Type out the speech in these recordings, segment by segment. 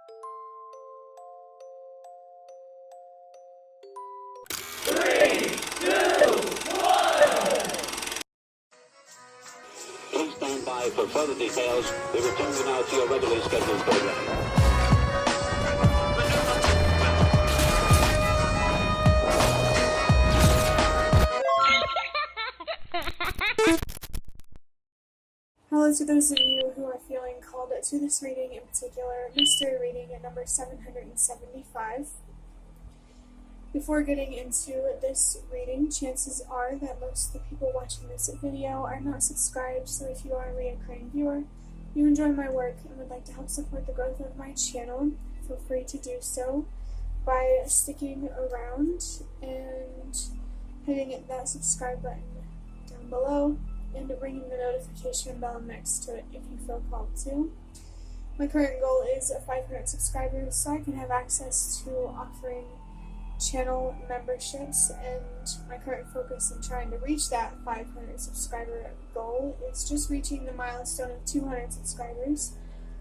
Please stand by for further details. We return you now to your regularly scheduled program. Hello to those of you who are feeling called to this reading, in particular, mystery reading at number 775. Before getting into this reading, chances are that most of the people watching this video are not subscribed, so if you are a recurring viewer, you enjoy my work and would like to help support the growth of my channel, feel free to do so by sticking around and hitting that subscribe button down below and ringing the notification bell next to it if you feel called to. My current goal is 500 subscribers so I can have access to offering channel memberships, and my current focus in trying to reach that 500 subscriber goal is just reaching the milestone of 200 subscribers.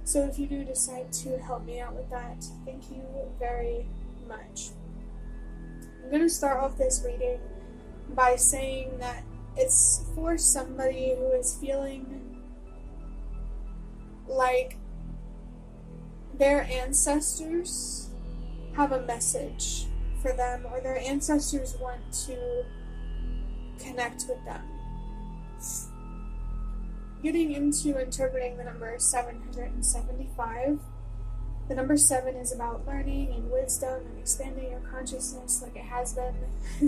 So if you do decide to help me out with that, thank you very much. I'm going to start off this reading by saying that it's for somebody who is feeling like their ancestors have a message for them, or their ancestors want to connect with them. Getting into interpreting the number 775, the number 7 is about learning and wisdom and expanding your consciousness like it has been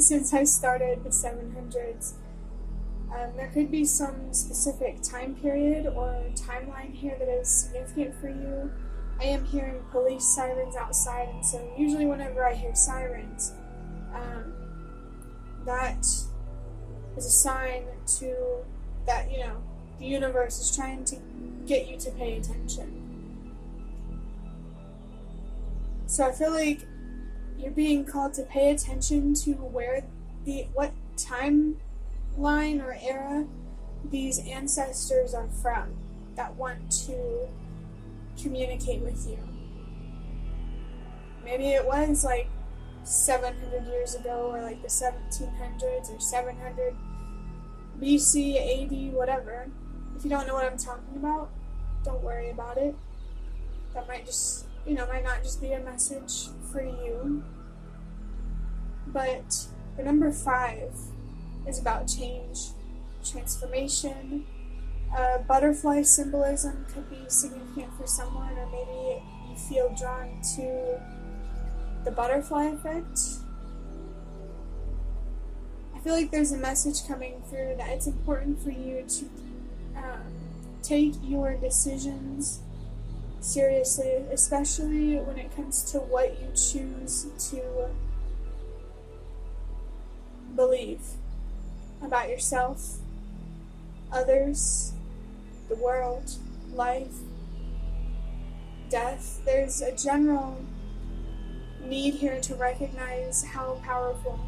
since I started the 700s. There could be some specific time period or timeline here that is significant for you. I am hearing police sirens outside, and so usually whenever I hear sirens, that is a sign to that, the universe is trying to get you to pay attention. So I feel like you're being called to pay attention to what timeline or era these ancestors are from that want to communicate with you. Maybe it was like 700 years ago, or like the 1700s, or 700 BC, AD, whatever. If you don't know what I'm talking about, don't worry about it. That might just, might not just be a message for you. But the number 5 is about change, transformation. Butterfly symbolism could be significant for someone, or maybe you feel drawn to the butterfly effect. I feel like there's a message coming through that it's important for you to take your decisions seriously, especially when it comes to what you choose to believe about yourself, others, the world, life, death. There's a general need here to recognize how powerful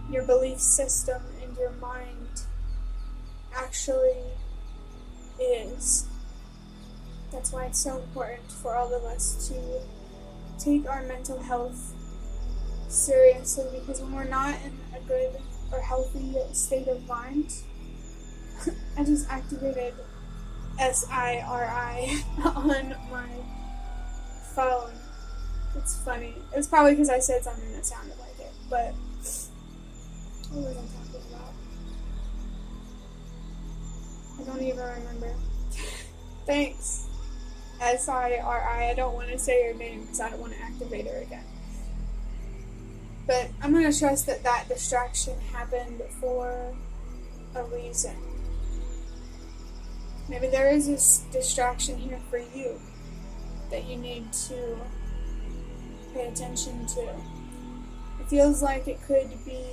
your belief system and your mind actually is. That's why it's so important for all of us to take our mental health seriously, because when we're not in a good or healthy state of mind, I just activated SIRI on my phone. It's funny. It's probably because I said something that sounded like it, but what was I talking about? I don't even remember. Thanks. SIRI. I don't want to say her name because I don't want to activate her again. But I'm going to trust that that distraction happened for a reason. Maybe there is this distraction here for you that you need to pay attention to. It feels like it could be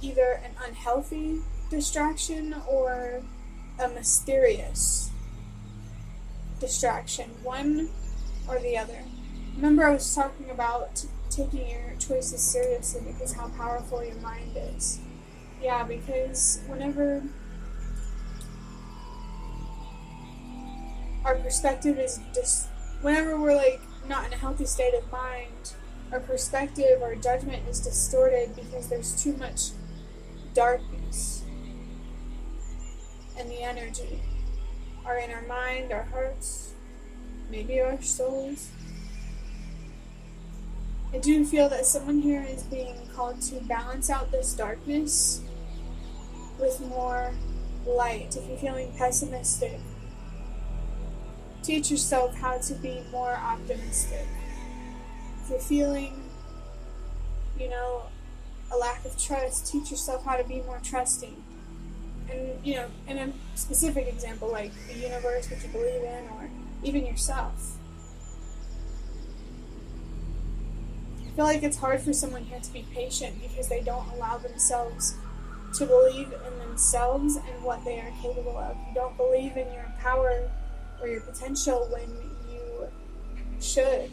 either an unhealthy distraction or a mysterious distraction, one or the other. Remember, I was talking about taking your choices seriously because how powerful your mind is. Yeah, because whenever our perspective is just, whenever we're like not in a healthy state of mind, our perspective, our judgment is distorted because there's too much darkness in the energy, or in our mind, our hearts, maybe our souls. I do feel that someone here is being called to balance out this darkness with more light. If you're feeling pessimistic, teach yourself how to be more optimistic. If you're feeling, a lack of trust, teach yourself how to be more trusting. And, in a specific example, like the universe, what you believe in, or even yourself. I feel like it's hard for someone here to be patient because they don't allow themselves to believe in themselves and what they are capable of. You don't believe in your power or your potential when you should.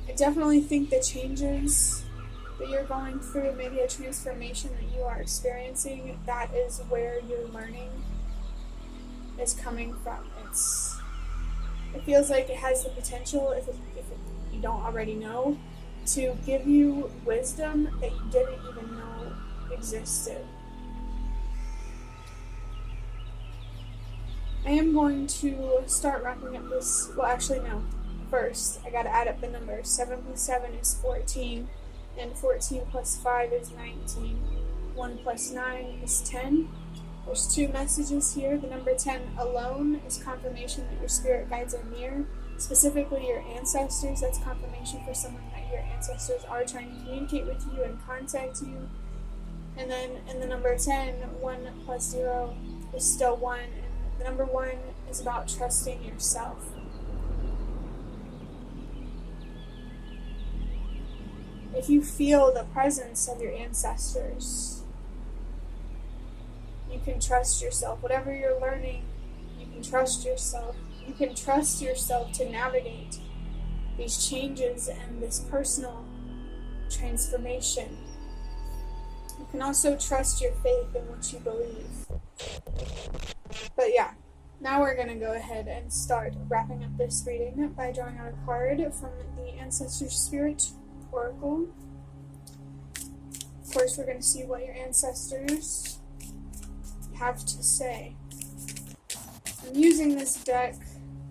I definitely think the changes that you're going through, maybe a transformation that you are experiencing, that is where your learning is coming from. It feels like it has the potential, if you don't already know, to give you wisdom that you didn't even know existed. I am going to start wrapping up this. Well, actually, no. First, I gotta add up the numbers. 7 plus 7 is 14, and 14 plus 5 is 19. 1 plus 9 is 10. There's two messages here. The number 10 alone is confirmation that your spirit guides are near, specifically your ancestors. That's confirmation for someone that your ancestors are trying to communicate with you and contact you. And then in the number 10, 1 plus 0 is still 1, and the number 1 is about trusting yourself. If you feel the presence of your ancestors, you can trust yourself. Whatever you're learning, you can trust yourself. You can trust yourself to navigate these changes and this personal transformation. You can also trust your faith in what you believe. But yeah, now we're going to go ahead and start wrapping up this reading by drawing out a card from the Ancestor Spirit Oracle. Of course, we're going to see what your ancestors have to say. I'm using this deck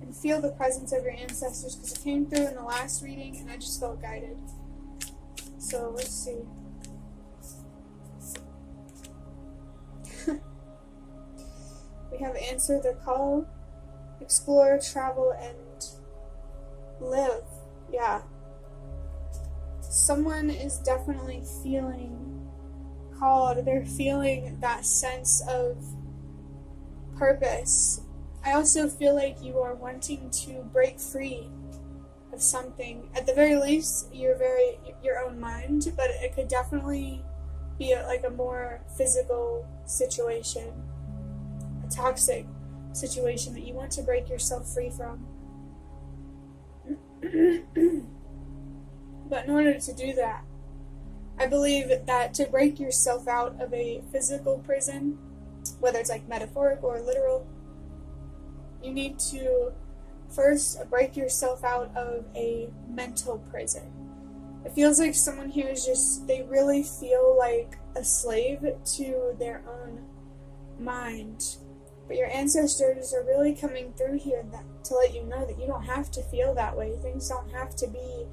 and feel the presence of your ancestors because it came through in the last reading and I just felt guided. So let's see. We have answer the call, explore, travel, and live. Yeah. Someone is definitely feeling called. They're feeling that sense of purpose. I also feel like you are wanting to break free of something. At the very least, your own mind, but it could definitely be a more physical situation, a toxic situation that you want to break yourself free from. But in order to do that, I believe that to break yourself out of a physical prison, whether it's like metaphorical or literal, you need to first break yourself out of a mental prison. It feels like someone here is they really feel like a slave to their own mind. But your ancestors are really coming through here to let you know that you don't have to feel that way. Things don't have to be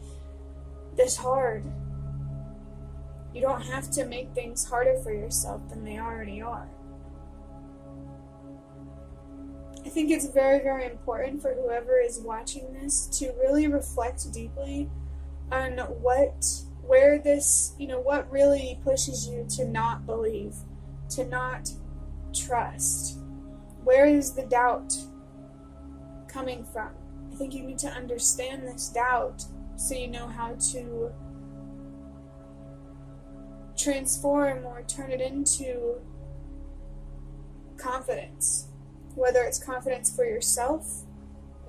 this hard. You don't have to make things harder for yourself than they already are. I think it's very, very important for whoever is watching this to really reflect deeply on what really pushes you to not believe, to not trust. Where is the doubt coming from? I think you need to understand this doubt so you know how to transform or turn it into confidence. Whether it's confidence for yourself,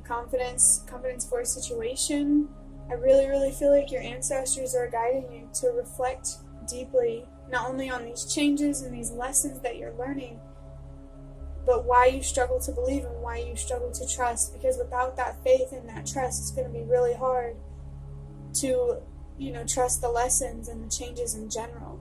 confidence for a situation. I really, really feel like your ancestors are guiding you to reflect deeply, not only on these changes and these lessons that you're learning, but why you struggle to believe and why you struggle to trust, because without that faith and that trust, it's going to be really hard to, trust the lessons and the changes in general.